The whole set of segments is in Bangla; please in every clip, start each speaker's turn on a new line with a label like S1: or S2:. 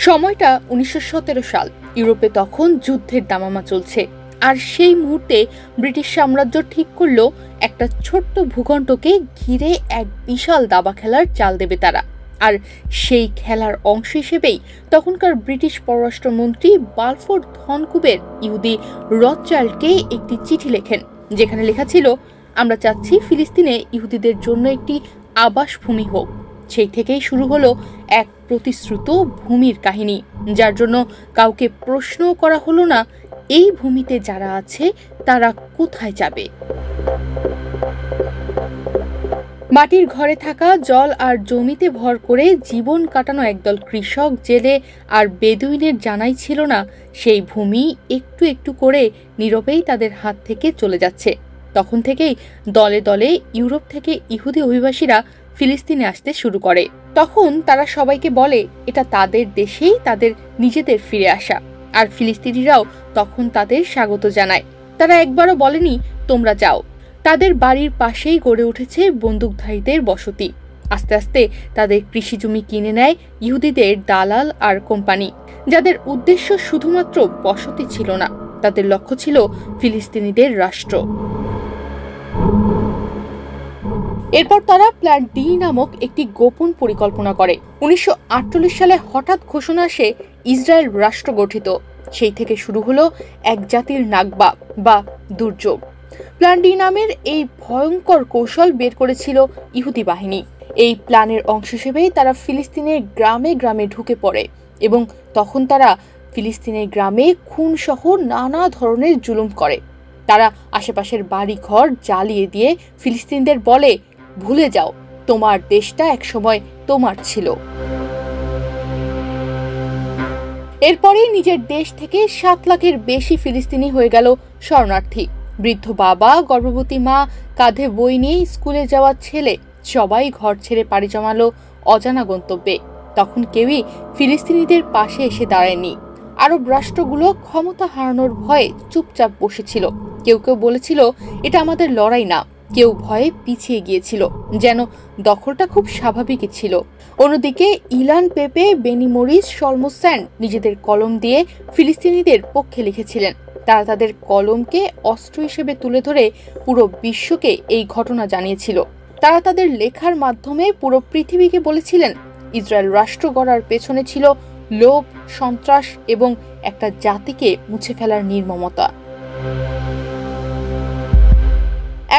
S1: সময়টা 1917 সাল। ইউরোপে তখন যুদ্ধের দামামা চলছে। আর সেই মুহূর্তে ব্রিটিশ সাম্রাজ্য ঠিক করলো একটা ছোট্ট ভূখণ্ডকে ঘিরে এক বিশাল দাবা খেলার চাল দেবে তারা। আর সেই খেলার অংশ হিসেবেই তখনকার ব্রিটিশ পররাষ্ট্রমন্ত্রী বালফোর ধনকুবের ইহুদি রথচাইল্ডকে একটি চিঠি লেখেন, যেখানে লেখা ছিল, আমরা চাচ্ছি ফিলিস্তিনে ইহুদিদের জন্য একটি আবাসভূমি হোক। সেই থেকেই শুরু হলো এক প্রতিশ্রুত ভূমির কাহিনী, যার জন্য কাউকে প্রশ্ন করা হলো না এই ভূমিতে যারা আছে তারা কোথায় যাবে। মাটির ঘরে থাকা, জল আর জমিতে ভর করে জীবন কাটানো একদল কৃষক, জেলে আর বেদুইনের জানাই ছিল না সেই ভূমি একটু একটু করে নীরবেই তাদের হাত থেকে চলে যাচ্ছে। তখন থেকেই দলে দলে ইউরোপ থেকে ইহুদি অভিবাসীরা ফিলিস্তিনে আসতে শুরু করে। তখন তারা সবাইকে বলে এটা তাদের দেশেই তাদের নিজেদের ফিরে আসা, আর ফিলিস্তিনিরাও তখন তাদের স্বাগত জানায়। তারা একবারও বলেনি তোমরা যাও। তাদের বাড়ির পাশেই গড়ে উঠেছে বন্দুকধারীদের বসতি। আস্তে আস্তে তাদের কৃষি জমি কিনে নেয় ইহুদিদের দালাল আর কোম্পানি, যাদের উদ্দেশ্য শুধুমাত্র বসতি ছিল না, তাদের লক্ষ্য ছিল ফিলিস্তিনিদের রাষ্ট্র। এরপর তারা প্ল্যান ডি নামক একটি গোপন পরিকল্পনা করে। 1948 সালে হঠাৎ ঘোষণা আসে ইসরায়েল রাষ্ট্র গঠিত। সেই থেকে শুরু হলো এক জাতির নাকবা বা দুর্যোগ। প্ল্যান ডি নামের এই ভয়ঙ্কর কৌশল বের করেছিল ইহুদি বাহিনী। এই প্ল্যানের অংশ হিসেবেই তারা ফিলিস্তিনের গ্রামে গ্রামে ঢুকে পড়ে এবং তখন তারা ফিলিস্তিনের গ্রামে খুন সহ নানা ধরনের জুলুম করে। তারা আশেপাশের বাড়ি ঘর জ্বালিয়ে দিয়ে ফিলিস্তিনিদের বলে, ভুলে যাও, তোমার দেশটা একসময় তোমার ছিল। এরপরে নিজের দেশ থেকে 7 লাখের বেশি ফিলিস্তিনি হয়ে গেল শরণার্থী। বৃদ্ধ বাবা, গর্ভবতী মা, কাঁধে বই নিয়ে স্কুলে যাওয়া ছেলে, সবাই ঘর ছেড়ে পাড়ি জমালো অজানা গন্তব্যে। তখন কেউই ফিলিস্তিনিদের পাশে এসে দাঁড়ায়নি। আরব রাষ্ট্রগুলো ক্ষমতা হারানোর ভয়ে চুপচাপ বসেছিল। কেউ কেউ বলেছিল এটা আমাদের লড়াই না, কেউ ভয়ে পিছিয়ে গিয়েছিল, যেন দখলটা খুব স্বাভাবিকই ছিল। অন্যদিকে ইলান পেপে, বেনি মরিস, সলমোস্যান্ড নিজেদের কলম দিয়ে ফিলিস্তিনিদের পক্ষে লিখেছিলেন। তারা তাদের কলমকে অস্ত্র হিসেবে তুলে ধরে পুরো বিশ্বকে এই ঘটনা জানিয়েছিল। তারা তাদের লেখার মাধ্যমে পুরো পৃথিবীকে বলেছিলেন ইসরায়েল রাষ্ট্র গড়ার পেছনে ছিল লোভ, সন্ত্রাস এবং একটা জাতিকে মুছে ফেলার নির্মমতা।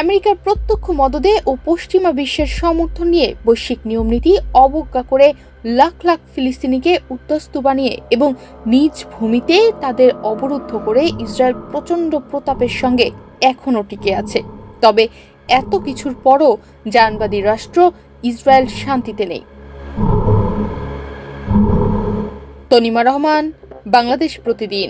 S1: আমেরিকার প্রত্যক্ষ মদদে ও পশ্চিমা বিশ্বের সমর্থন নিয়ে বৈশ্বিক নিয়মনীতি অবজ্ঞা করে লাখ লাখ ফিলিস্তিনিকে উদ্বাস্তু বানিয়ে এবং নিজ ভূমিতে তাদের অবরুদ্ধ করে ইসরায়েল প্রচণ্ড প্রতাপের সঙ্গে এখনও টিকে আছে। তবে এত কিছুর পরও জায়নবাদী রাষ্ট্র ইসরায়েল শান্তিতে নেই। তনিমা রহমান, বাংলাদেশ প্রতিদিন।